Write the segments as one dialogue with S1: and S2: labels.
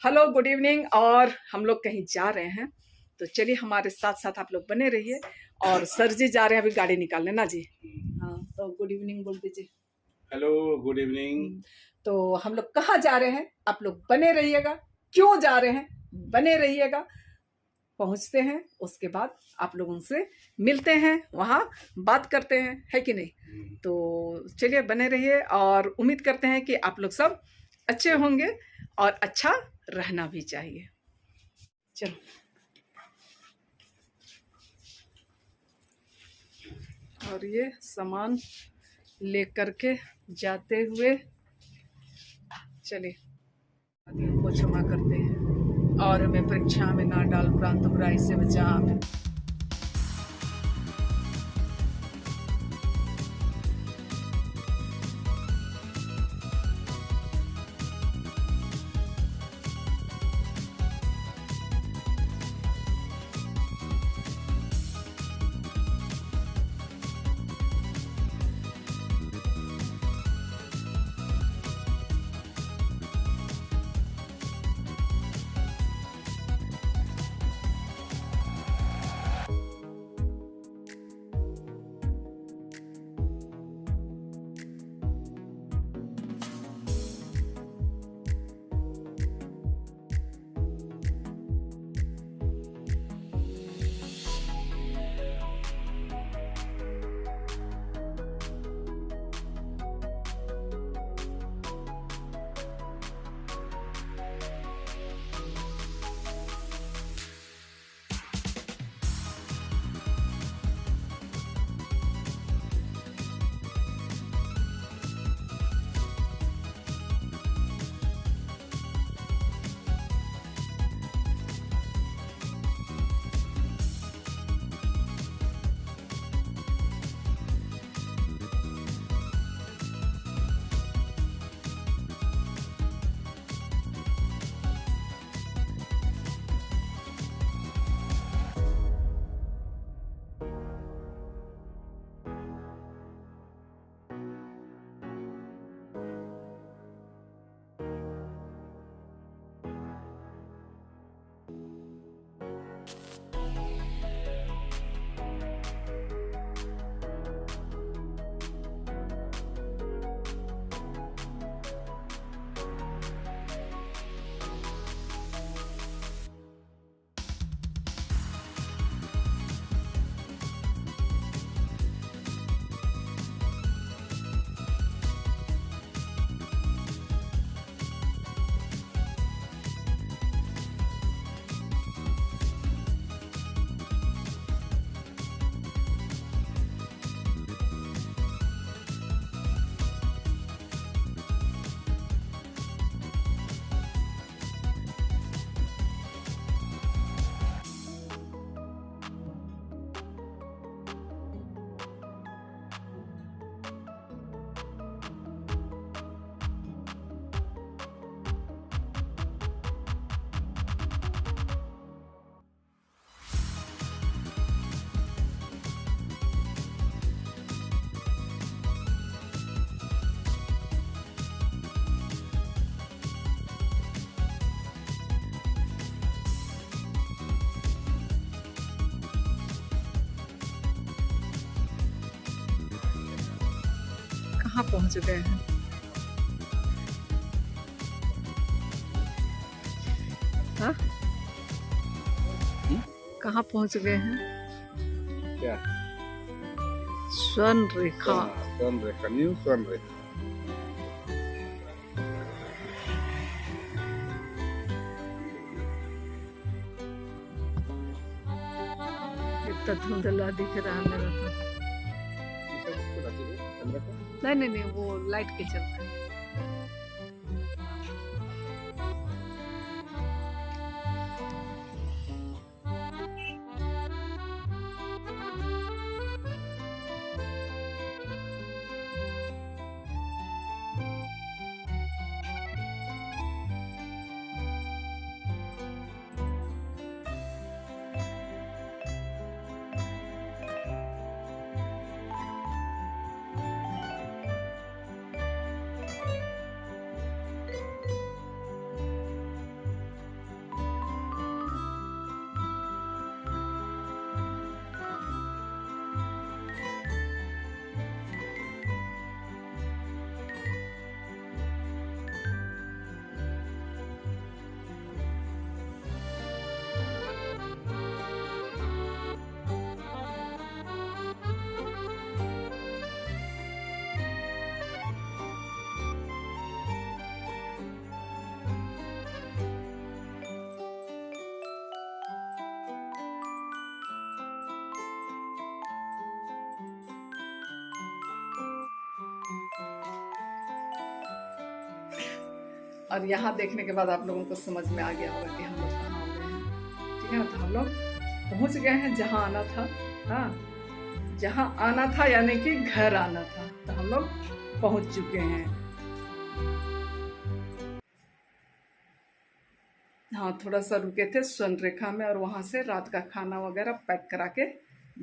S1: Hello, good evening. और हम लोग कहीं जा रहे हैं, तो चलिए हमारे साथ साथ आप लोग बने रहिए। और सर जी जा रहे हैं अभी गाड़ी निकालने ना जी। हाँ, तो गुड इवनिंग बोल दीजिए।
S2: Hello, good evening.
S1: तो हम लोग कहाँ जा रहे हैं, आप लोग बने रहिएगा। क्यों जा रहे हैं, बने रहिएगा। पहुंचते हैं, उसके बाद आप लोगों से मिलते हैं, वहाँ बात करते हैं, है कि नहीं। तो चलिए बने रहिए और उम्मीद करते हैं कि आप लोग सब अच्छे होंगे और अच्छा रहना भी चाहिए। चलो, और ये सामान लेकर के जाते हुए चलिए को क्षमा करते हैं और हमें परीक्षा में ना डाल, प्रांत बुराई से बचा हमें। कहाँ पहुंच गए हैं। हाँ, कहाँ पहुंच गए हैं।
S2: क्या?
S1: स्वर्ण रेखा।
S2: स्वर्ण रेखा, न्यू स्वर्ण रेखा।
S1: इतना धुंधला दिख रहा है मेरा तो। नहीं नहीं नहीं, वो लाइट के चलते हैं। और यहाँ देखने के बाद आप लोगों को समझ में आ गया होगा कि हम लोग कहाँ हो गए हैं। ठीक है, तो हम लोग पहुँच गए हैं जहाँ आना था। हाँ, जहाँ आना था यानी कि घर आना था, तो हम लोग पहुँच चुके हैं। हाँ, थोड़ा सा रुके थे स्वर्ण रेखा में और वहाँ से रात का खाना वगैरह पैक करा के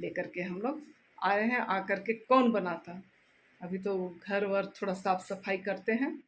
S1: लेकर के हम लोग आए हैं। आकर के कौन बनाता, अभी तो घर वर थोड़ा साफ सफाई करते हैं।